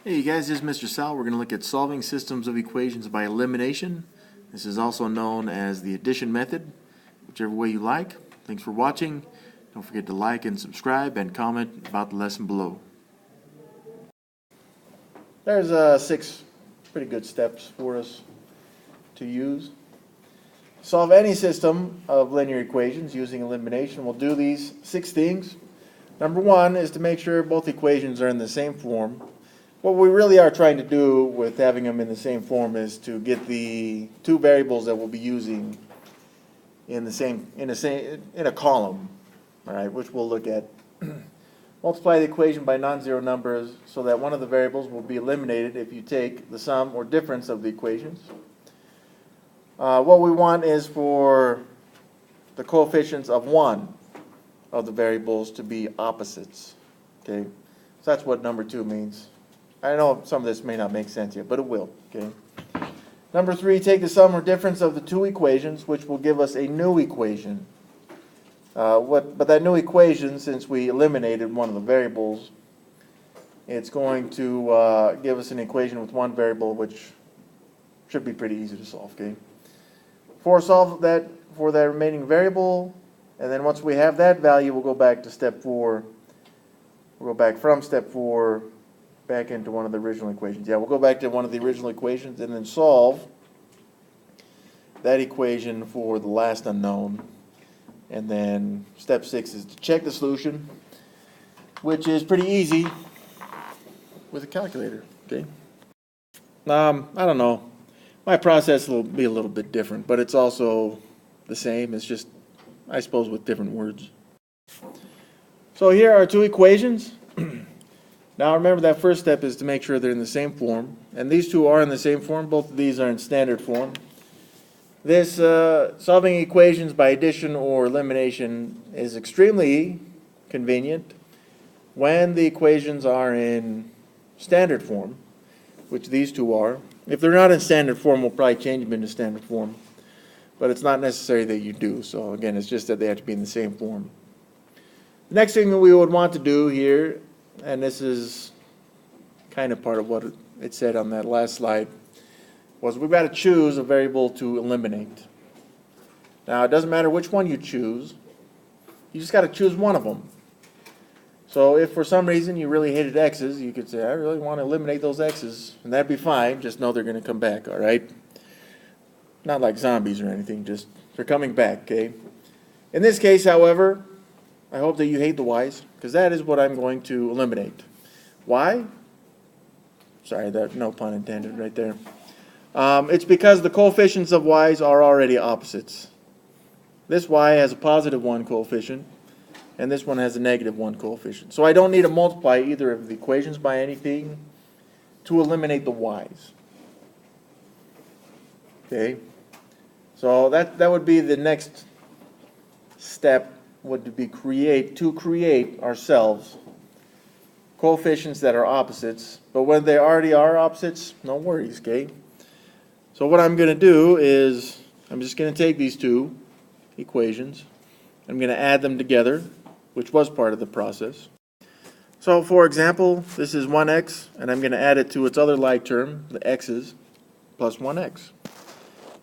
Hey you guys, this is Mr. Sal. We're going to look at solving systems of equations by elimination. This is also known as the addition method, whichever way you like. Thanks for watching. Don't forget to like and subscribe and comment about the lesson below. There's 6 pretty good steps for us to use. Solve any system of linear equations using elimination. We'll do these 6 things. Number 1 is to make sure both equations are in the same form. What we really are trying to do with having them in the same form is to get the 2 variables that we'll be using in a column, all right, which we'll look at. Multiply the equation by non-zero numbers so that one of the variables will be eliminated if you take the sum or difference of the equations. What we want is for the coefficients of one of the variables to be opposites. Okay, so that's what number 2 means. I know some of this may not make sense yet, but it will. Okay. Number 3, take the sum or difference of the 2 equations, which will give us a new equation. But that new equation, since we eliminated one of the variables, it's going to give us an equation with one variable, which should be pretty easy to solve. Okay. Solve that for that remaining variable, and then once we have that value, we'll go back to step 4. We'll go back from step 4 back into one of the original equations. Yeah, we'll go back to one of the original equations and then solve that equation for the last unknown. And then step 6 is to check the solution, which is pretty easy with a calculator. Okay. I don't know. My process will be a little bit different, but it's also the same. It's just, I suppose, with different words. So here are 2 equations. Now remember, that first step is to make sure they're in the same form, and these 2 are in the same form. Both of these are in standard form. This solving equations by addition or elimination is extremely convenient when the equations are in standard form, which these 2 are. If they're not in standard form, we'll probably change them into standard form, but it's not necessary that you do. So again, it's just that they have to be in the same form. The next thing that we would want to do here, and this is kind of part of what it said on that last slide, was we've got to choose a variable to eliminate. Now, it doesn't matter which one you choose. You just got to choose one of them. So if for some reason you really hated x's, you could say, I really want to eliminate those x's, and that'd be fine. Just know they're going to come back, all right? Not like zombies or anything, just they're coming back, okay? In this case, however, I hope that you hate the y's, because that is what I'm going to eliminate. Why? Sorry, that no pun intended right there. It's because the coefficients of y's are already opposites. This y has a positive 1 coefficient, and this one has a negative 1 coefficient. So I don't need to multiply either of the equations by anything to eliminate the y's. Okay? So that would be the next step, would be to create ourselves coefficients that are opposites. But when they already are opposites, no worries, okay? So what I'm going to do is I'm just going to take these 2 equations. I'm going to add them together, which was part of the process. So for example, this is 1x, and I'm going to add it to its other like term, the x's, plus 1x.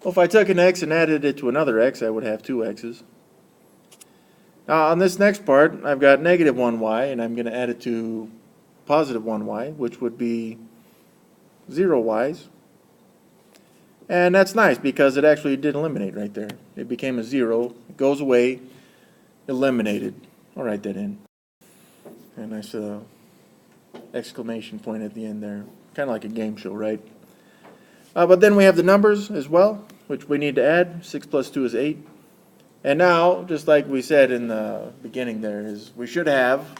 Well, if I took an x and added it to another x, I would have 2 x's. Now on this next part, I've got negative 1y, and I'm going to add it to positive 1y, which would be 0 y's. And that's nice because it actually did eliminate right there. It became a 0. It goes away, eliminated. I'll write that in. And nice exclamation point at the end there. Kind of like a game show, right? But then we have the numbers as well, which we need to add. 6 plus 2 is 8. And now, just like we said in the beginning there, is we should have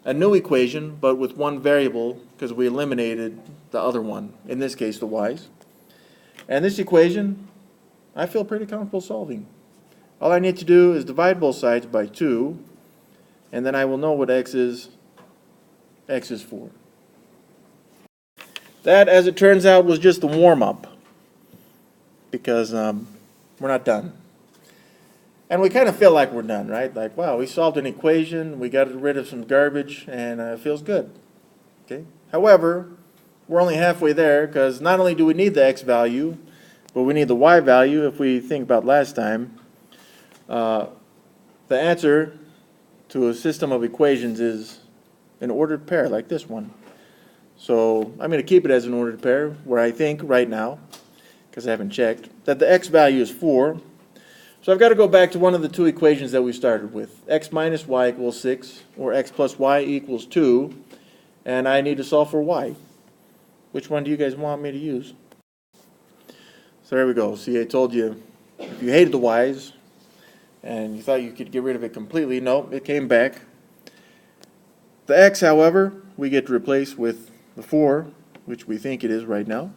a new equation, but with one variable, because we eliminated the other one, in this case the y's. And this equation, I feel pretty comfortable solving. All I need to do is divide both sides by 2, and then I will know what x is for. That, as it turns out, was just the warm-up, because we're not done. And we kind of feel like we're done, right? Like, wow, we solved an equation, we got rid of some garbage, and it feels good. Okay. However, we're only halfway there, because not only do we need the x value, but we need the y value. If we think about last time, the answer to a system of equations is an ordered pair like this one. So I'm going to keep it as an ordered pair, where I think right now, because I haven't checked, that the x value is 4. So I've got to go back to one of the two equations that we started with. X minus y equals 6, or x plus y equals 2, and I need to solve for y. Which one do you guys want me to use? So there we go. See, I told you, if you hated the y's, and you thought you could get rid of it completely, nope, it came back. The x, however, we get to replace with the 4, which we think it is right now.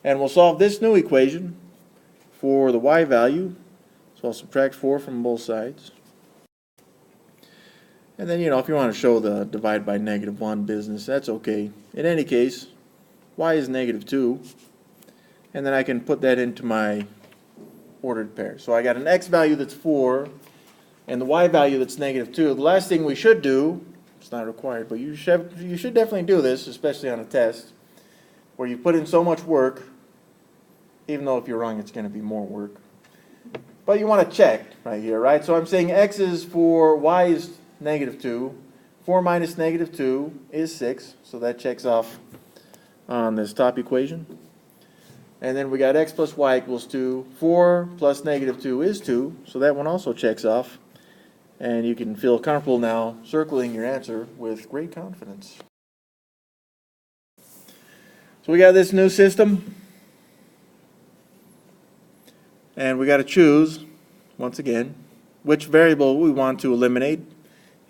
And we'll solve this new equation for the y value. So I'll subtract 4 from both sides. And then, if you want to show the divide by -1 business, that's okay. In any case, y is -2. And then I can put that into my ordered pair. So I got an x value that's 4 and the y value that's -2. The last thing we should do, it's not required, but you should definitely do this, especially on a test, where you put in so much work, even though if you're wrong, it's going to be more work. But you want to check right here, right? So I'm saying x is 4, y is -2. 4 minus -2 is 6, so that checks off on this top equation. And then we got x plus y equals 2. 4 plus -2 is 2, so that one also checks off. And you can feel comfortable now circling your answer with great confidence. So we got this new system. And we got to choose, once again, which variable we want to eliminate.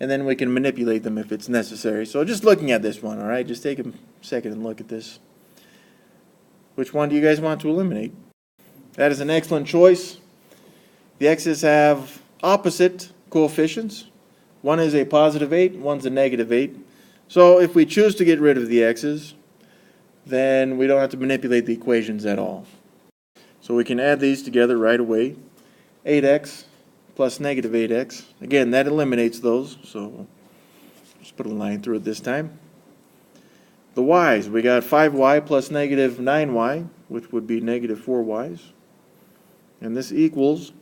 And then we can manipulate them if it's necessary. So just looking at this one, all right? Just take a second and look at this. Which one do you guys want to eliminate? That is an excellent choice. The x's have opposite coefficients. One is a positive 8, one's a -8. So if we choose to get rid of the x's, then we don't have to manipulate the equations at all. So we can add these together right away. 8x plus -8x. Again, that eliminates those, so just put a line through it this time. The y's, we got 5y plus -9y, which would be -4y's. And this equals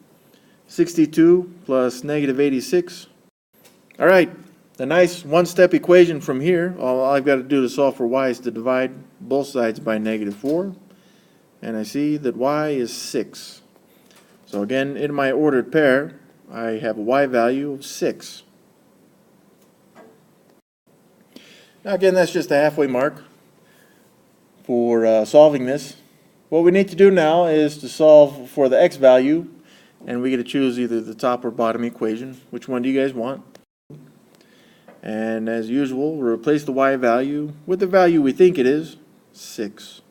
62 plus -86. All right, the nice one-step equation from here, all I've got to do to solve for y is to divide both sides by -4. And I see that y is 6. So again, in my ordered pair, I have a y value of 6. Now again, that's just a halfway mark for solving this. What we need to do now is to solve for the x value, and we get to choose either the top or bottom equation. Which one do you guys want? And as usual, we'll replace the y value with the value we think it is, 6.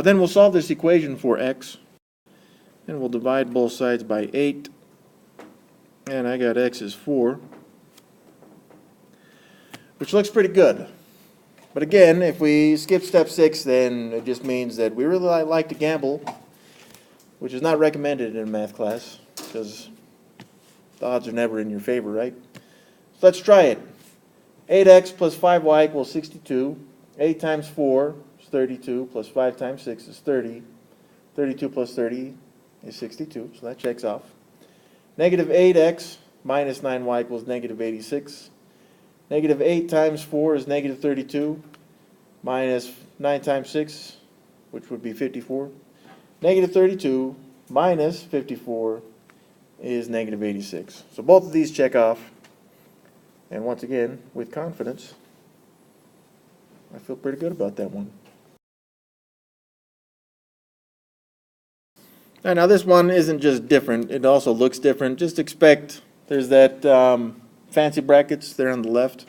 Then we'll solve this equation for x, and we'll divide both sides by 8, and I got x is 4, which looks pretty good. But again, if we skip step 6, then it just means that we really like to gamble, which is not recommended in a math class, because the odds are never in your favor, right? So let's try it. 8x plus 5y equals 62. 8 times 4 is 32, plus 5 times 6 is 30. 32 plus 30 is 62, so that checks off. Negative 8x minus 9y equals negative 86. Negative 8 times 4 is negative 32, minus 9 times 6, which would be 54. Negative 32 minus 54 is negative 86. So both of these check off. And once again, with confidence, I feel pretty good about that one. And now this one isn't just different, it also looks different. Just expect there's that fancy brackets there on the left.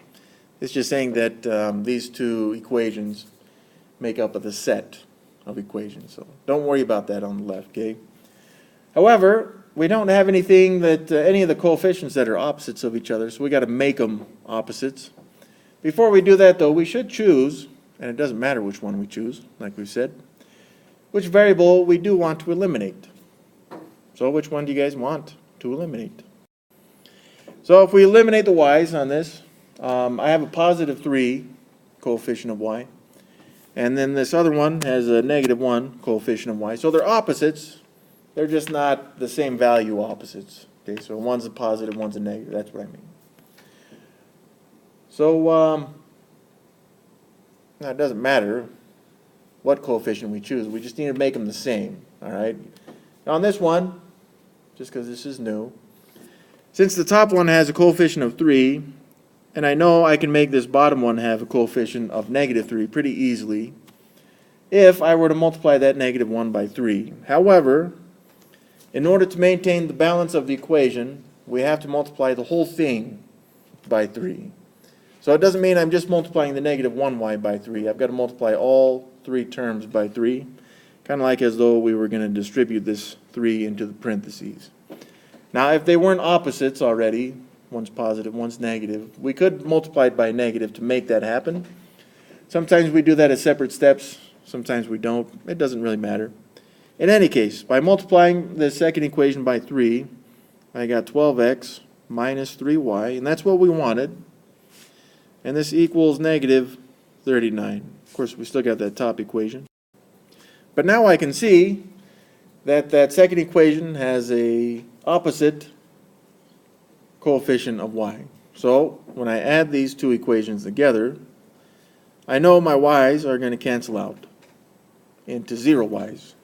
It's just saying that these two equations make up of the set of equations. So don't worry about that on the left, okay? However, we don't have anything that, any of the coefficients that are opposites of each other, so we got to make them opposites. Before we do that though, we should choose, and it doesn't matter which one we choose, like we've said, which variable we do want to eliminate. So which one do you guys want to eliminate? So if we eliminate the y's on this, I have a positive 3 coefficient of y. And then this other one has a -1 coefficient of y. So they're opposites. They're just not the same value opposites. Okay, so one's a positive, one's a negative. That's what I mean. So now it doesn't matter what coefficient we choose. We just need to make them the same. All right. Now on this one, just because this is new, since the top one has a coefficient of 3, and I know I can make this bottom one have a coefficient of -3 pretty easily if I were to multiply that -1 by 3. However, in order to maintain the balance of the equation, we have to multiply the whole thing by 3. So it doesn't mean I'm just multiplying the -1y by 3. I've got to multiply all 3 terms by 3, kind of like as though we were going to distribute this 3 into the parentheses. Now, if they weren't opposites already, one's positive, one's negative, we could multiply it by negative to make that happen. Sometimes we do that as separate steps, sometimes we don't. It doesn't really matter. In any case, by multiplying the second equation by 3, I got 12x minus 3y, and that's what we wanted. And this equals -39. Of course, we still got that top equation. But now I can see that that second equation has a opposite coefficient of y. So when I add these two equations together, I know my y's are going to cancel out into 0 y's.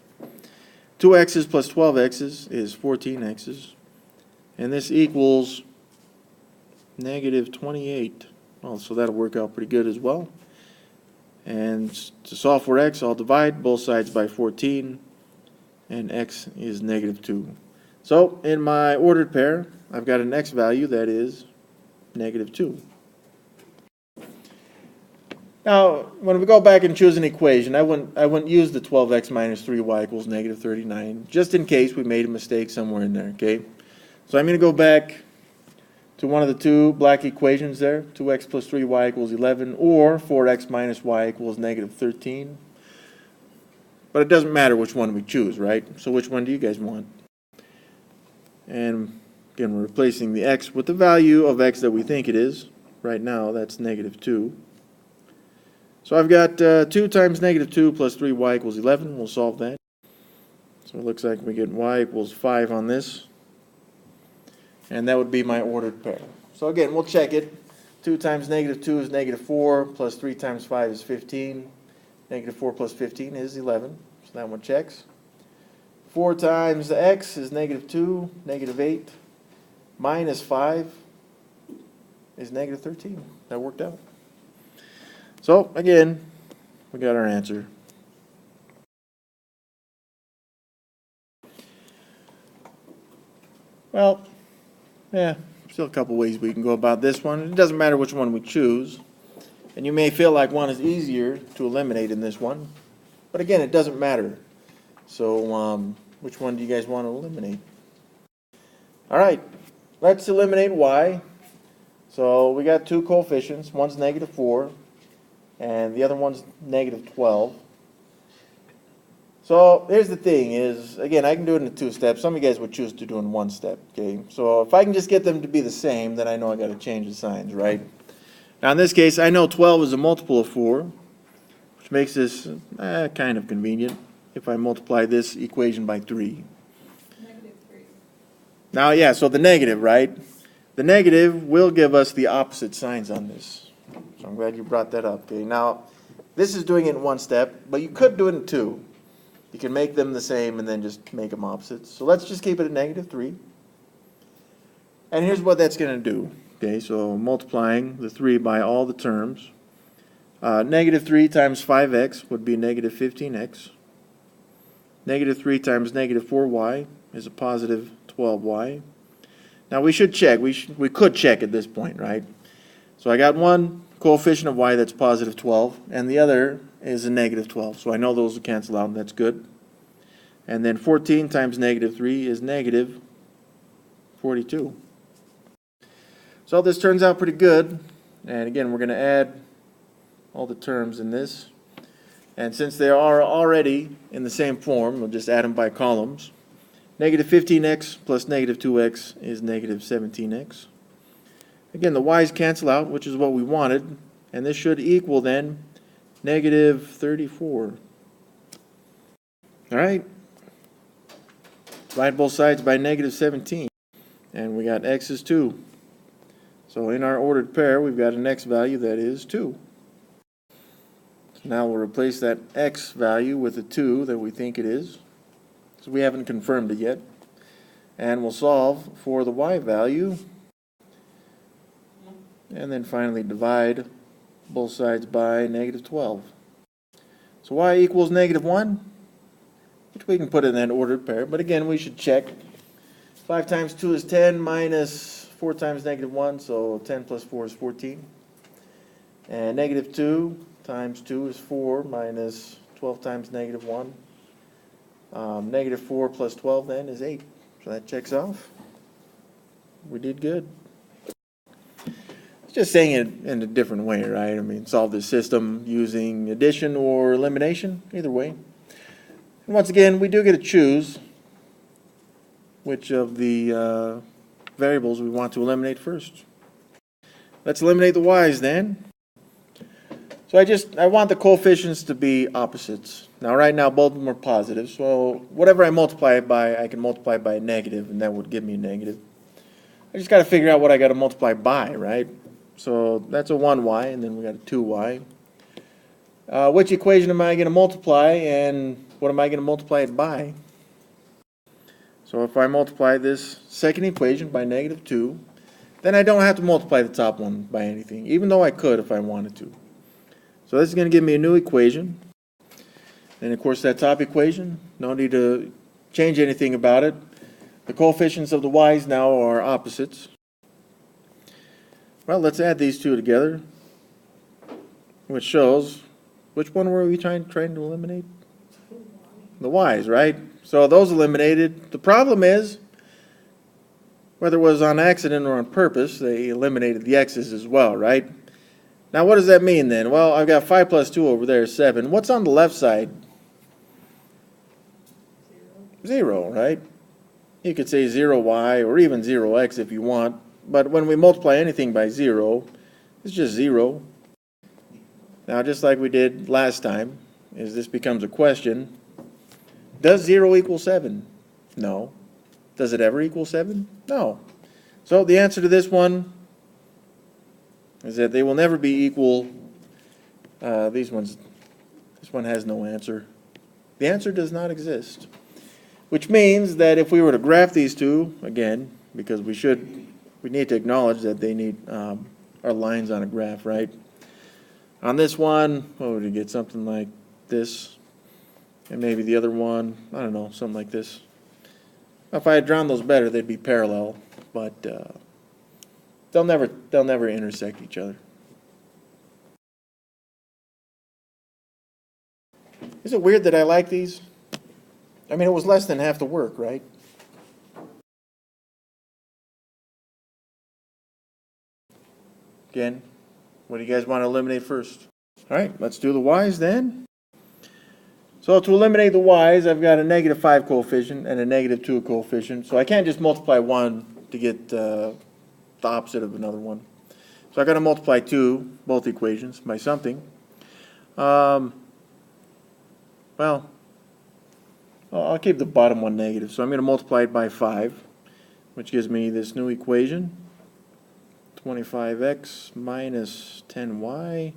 2x's plus 12x's is 14x's, and this equals -28. Oh, so that'll work out pretty good as well. And to solve for x, I'll divide both sides by 14, and x is -2. So in my ordered pair, I've got an x value that is -2. Now, when we go back and choose an equation, I wouldn't use the 12x minus 3y equals -39, just in case we made a mistake somewhere in there, okay? So I'm going to go back to one of the two black equations there, 2x plus 3y equals 11, or 4x minus y equals -13. But it doesn't matter which one we choose, right? So which one do you guys want? And again, we're replacing the x with the value of x that we think it is. Right now, that's -2. So I've got 2 times -2 plus 3y equals 11. We'll solve that. So it looks like we get y equals 5 on this. And that would be my ordered pair. So again, we'll check it. 2 times -2 is -4, plus 3 times 5 is 15. -4 plus 15 is 11. So that one checks. 4 times the x is -2, -8, minus 5 is -13. That worked out. So again, we got our answer. Well, yeah, still a couple ways we can go about this one. It doesn't matter which one we choose. And you may feel like one is easier to eliminate in this one. But again, it doesn't matter. So which one do you guys want to eliminate? All right, let's eliminate y. So we got two coefficients. One's -4, and the other one's -12. So here's the thing is, again, I can do it in 2 steps. Some of you guys would choose to do it in 1 step, okay? So if I can just get them to be the same, then I know I got to change the signs, right? Now in this case, I know 12 is a multiple of 4, which makes this kind of convenient if I multiply this equation by 3. -3. Now, yeah, so the negative, right? The negative will give us the opposite signs on this. So I'm glad you brought that up, okay? Now, this is doing it in 1 step, but you could do it in 2. You can make them the same and then just make them opposites. So let's just keep it at -3. And here's what that's going to do. Okay, so multiplying the 3 by all the terms. -3 times 5x would be -15x. -3 times -4y is a positive 12y. Now we should check. We could check at this point, right? So I got one coefficient of y that's positive 12, and the other is a -12. So I know those will cancel out, and that's good. And then 14 times -3 is -42. So this turns out pretty good. And again, we're going to add all the terms in this. And since they are already in the same form, we'll just add them by columns. -15x plus -2x is -17x. Again, the y's cancel out, which is what we wanted. And this should equal then negative 34. All right. Divide both sides by negative 17. And we got x is 2. So in our ordered pair, we've got an x value that is 2. So now we'll replace that x value with a 2 that we think it is. So we haven't confirmed it yet. And we'll solve for the y value. And then finally divide both sides by negative 12. So y equals negative 1, which we can put in that ordered pair. But again, we should check. 5 times 2 is 10 minus 4 times negative 1, so 10 plus 4 is 14. And negative 2 times 2 is 4 minus 12 times negative 1. Negative 4 plus 12 then is 8. So that checks off. We did good. It's just saying it in a different way, right? I mean, solve this system using addition or elimination, either way. And once again, we do get to choose which of the variables we want to eliminate first. Let's eliminate the y's then. So I want the coefficients to be opposites. Now right now both of them are positive, so whatever I multiply it by, I can multiply by a negative, and that would give me a negative. I just got to figure out what I got to multiply by, right? So that's a 1y, and then we got a 2y. Which equation am I going to multiply, and what am I going to multiply it by? So if I multiply this second equation by negative 2, then I don't have to multiply the top one by anything, even though I could if I wanted to. So this is going to give me a new equation. And of course that top equation, no need to change anything about it. The coefficients of the y's now are opposites. Well, let's add these two together, which shows, which one were we trying to eliminate? The y's, right? So those eliminated. The problem is, whether it was on accident or on purpose, they eliminated the x's as well, right? Now what does that mean then? Well, I've got 5 plus 2 over there is 7. What's on the left side? 0, right? You could say 0y or even 0x if you want. But when we multiply anything by 0, it's just 0. Now, just like we did last time, is this becomes a question. Does 0 equal 7? No. Does it ever equal 7? No. So the answer to this one is that they will never be equal. This one has no answer. The answer does not exist. Which means that if we were to graph these two, again, because we need to acknowledge that they need our lines on a graph, right? On this one, what would we get? Something like this. And maybe the other one, I don't know, something like this. If I had drawn those better, they'd be parallel, but they'll never intersect each other. Is it weird that I like these? I mean, it was less than half the work, right? Again, what do you guys want to eliminate first? All right, let's do the y's then. So to eliminate the y's, I've got a negative 5 coefficient and a negative 2 coefficient. So I can't just multiply one to get the opposite of another one. So I got to multiply both equations, by something. Well, I'll keep the bottom one negative. So I'm going to multiply it by 5, which gives me this new equation. 25x minus 10y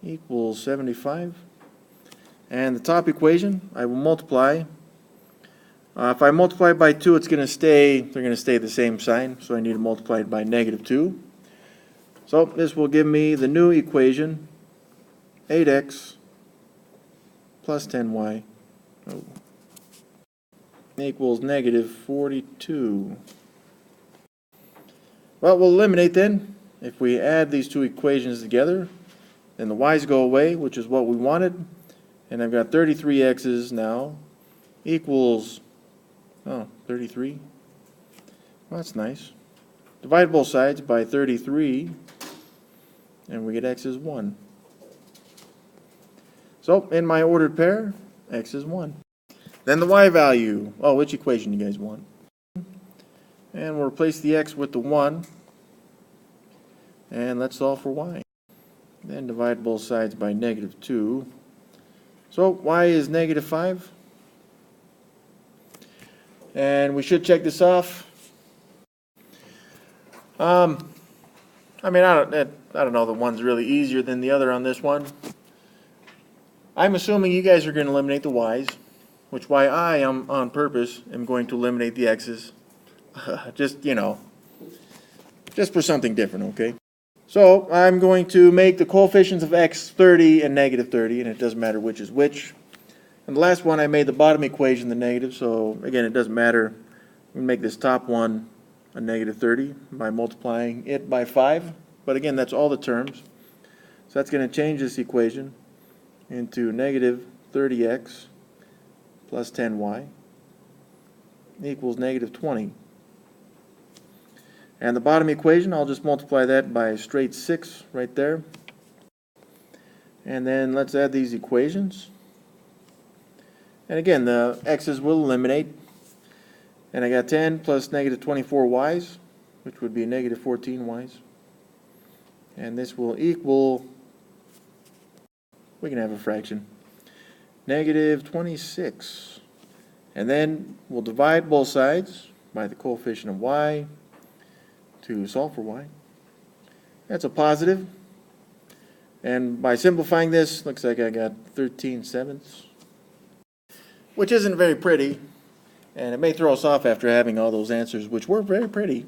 equals 75. And the top equation, I will multiply. If I multiply by 2, they're going to stay the same sign, so I need to multiply it by negative 2. So this will give me the new equation, 8x plus 10y equals negative 42. Well, we'll eliminate then. If we add these two equations together, then the y's go away, which is what we wanted. And I've got 33x's now equals, 33. Well, that's nice. Divide both sides by 33, and we get x is 1. So, in my ordered pair, x is 1. Then the y value. Oh, which equation do you guys want? And we'll replace the x with the 1. And let's solve for y. Then divide both sides by negative 2. So y is negative 5. And we should check this off. I mean, I don't know that one's really easier than the other on this one. I'm assuming you guys are going to eliminate the y's, which why I am on purpose am going to eliminate the x's. Just, just for something different, okay? So I'm going to make the coefficients of x 30 and negative 30, and it doesn't matter which is which. And the last one I made the bottom equation the negative, so again it doesn't matter. We make this top one a negative 30 by multiplying it by 5. But again, that's all the terms. So that's going to change this equation into negative 30x plus 10y equals negative 20. And the bottom equation, I'll just multiply that by a straight 6 right there. And then let's add these equations. And again, the x's will eliminate. And I got 10 plus negative 24y's, which would be negative 14y's. And this will equal, we can have a fraction, negative 26. And then we'll divide both sides by the coefficient of y to solve for y. That's a positive. And by simplifying this, looks like I got 13/7, which isn't very pretty. And it may throw us off after having all those answers, which were very pretty.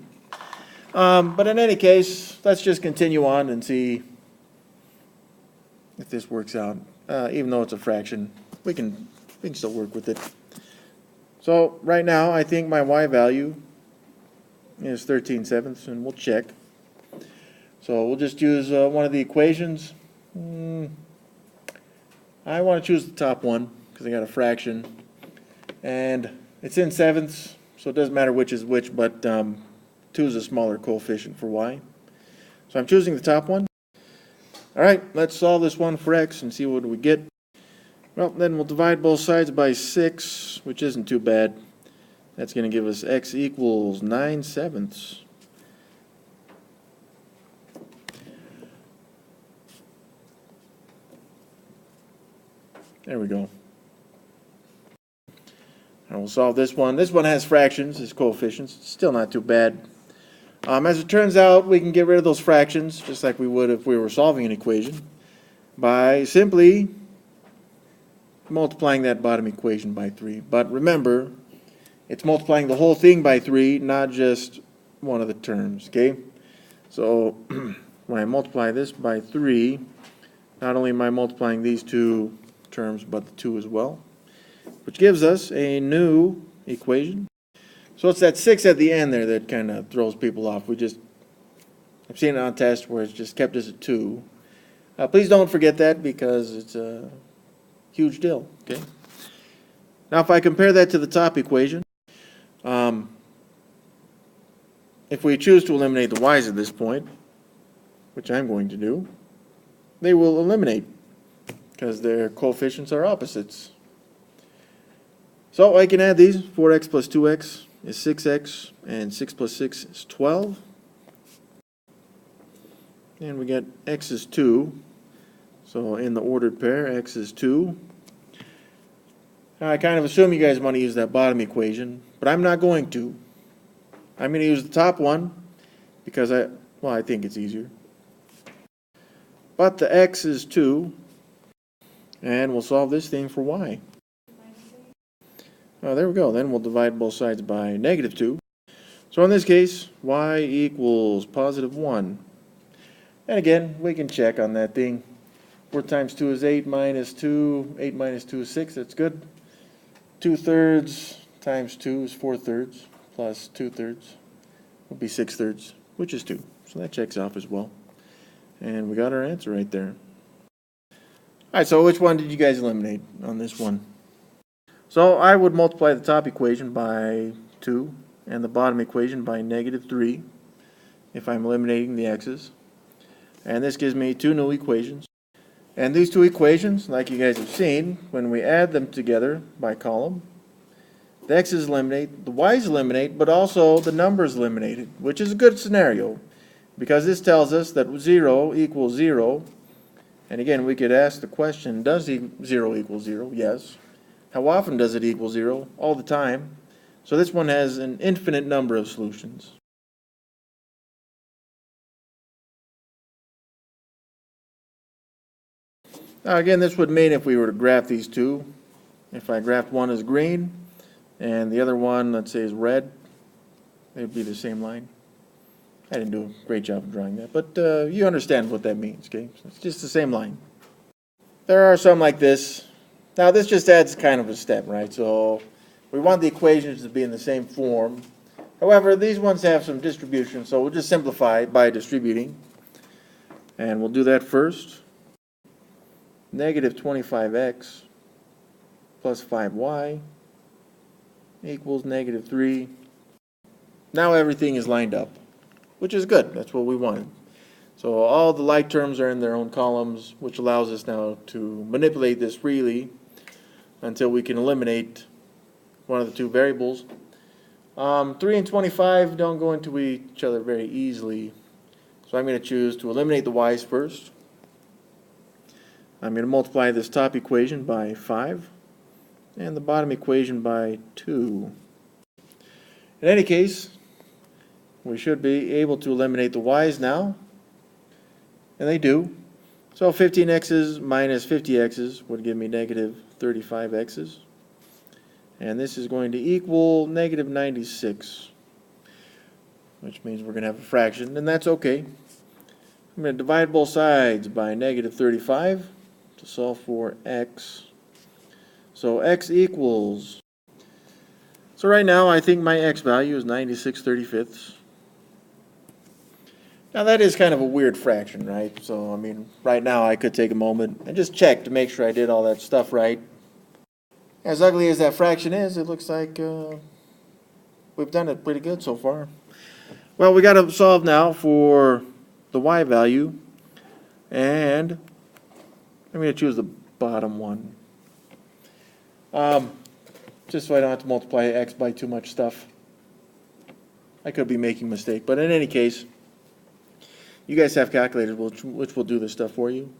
But in any case, let's just continue on and see if this works out. Even though it's a fraction, we can still work with it. So right now, I think my y value is 13/7, and we'll check. So we'll just use one of the equations. I want to choose the top one because I got a fraction. And it's in sevenths, so it doesn't matter which is which, but 2 is a smaller coefficient for y. So I'm choosing the top one. All right, let's solve this one for x and see what we get. Well, then we'll divide both sides by 6, which isn't too bad. That's going to give us x equals 9/7. There we go. And we'll solve this one. This one has fractions as coefficients. Still not too bad. As it turns out, we can get rid of those fractions, just like we would if we were solving an equation, by simply multiplying that bottom equation by 3. But remember, it's multiplying the whole thing by 3, not just one of the terms, okay? So when I multiply this by 3, not only am I multiplying these two terms, but the 2 as well, which gives us a new equation. So it's that 6 at the end there that kind of throws people off. I've seen it on tests where it's just kept as a 2. Please don't forget that because it's a huge deal, okay? Now if I compare that to the top equation, if we choose to eliminate the y's at this point, which I'm going to do, they will eliminate because their coefficients are opposites. So I can add these. 4x plus 2x is 6x, and 6 plus 6 is 12. And we got x is 2. So in the ordered pair, x is 2. Now I kind of assume you guys want to use that bottom equation, but I'm not going to. I'm going to use the top one because I think it's easier. But the x is 2, and we'll solve this thing for y. Oh, there we go. Then we'll divide both sides by negative 2. So in this case, y equals positive 1. And again, we can check on that thing. 4 times 2 is 8 minus 2. 8 minus 2 is 6. That's good. 2/3 times 2 is 4/3 plus 2/3 will be 6/3, which is 2. So that checks off as well. And we got our answer right there. All right, so which one did you guys eliminate on this one? So I would multiply the top equation by 2 and the bottom equation by negative 3 if I'm eliminating the x's. And this gives me 2 new equations. And these 2 equations, like you guys have seen, when we add them together by column, the x's eliminate, the y's eliminate, but also the numbers eliminated, which is a good scenario because this tells us that 0 equals 0 And again, we could ask the question, does 0 equal 0? Yes. How often does it equal 0? All the time. So this one has an infinite number of solutions. Now again, this would mean if we were to graph these two, if I graphed one as green and the other one, let's say, is red, they would be the same line. I didn't do a great job of drawing that, but you understand what that means, okay? It's just the same line. There are some like this. Now this just adds kind of a step, right? So we want the equations to be in the same form. However, these ones have some distribution, so we'll just simplify by distributing. And we'll do that first. Negative 25x plus 5y equals negative 3. Now everything is lined up, which is good. That's what we wanted. So all the like terms are in their own columns, which allows us now to manipulate this freely until we can eliminate one of the two variables. 3 and 25 don't go into each other very easily, so I'm going to choose to eliminate the y's first. I'm going to multiply this top equation by 5 and the bottom equation by 2. In any case, we should be able to eliminate the y's now, and they do. So 15x's minus 50x's would give me negative 35x's, and this is going to equal negative 96, which means we're going to have a fraction, and that's okay. I'm going to divide both sides by negative 35 to solve for x. So x equals, so right now I think my x value is 96/35. Now that is kind of a weird fraction, right? So I mean, right now I could take a moment and just check to make sure I did all that stuff right. As ugly as that fraction is, it looks like we've done it pretty good so far. Well, we got to solve now for the y value, and I'm going to choose the bottom one. Just so I don't have to multiply x by too much stuff. I could be making a mistake, but in any case, you guys have calculators which will do this stuff for you.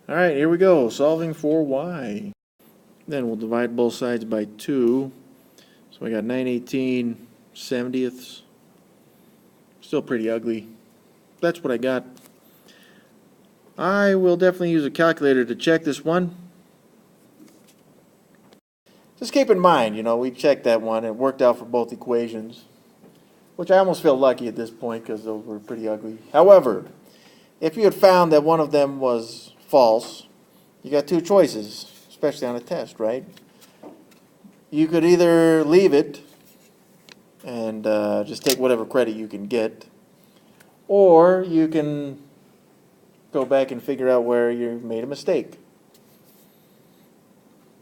All right, here we go, solving for y. Then we'll divide both sides by 2. So I got 9/18/70. Still pretty ugly. That's what I got. I will definitely use a calculator to check this one. Just keep in mind, you know, we checked that one. It worked out for both equations, which I almost feel lucky at this point because those were pretty ugly. However, if you had found that one of them was false, you got two choices, especially on a test, right? You could either leave it and just take whatever credit you can get, or you can go back and figure out where you made a mistake,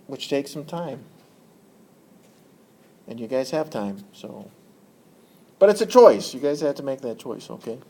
which takes some time. And you guys have time, so. But it's a choice. You guys have to make that choice, okay?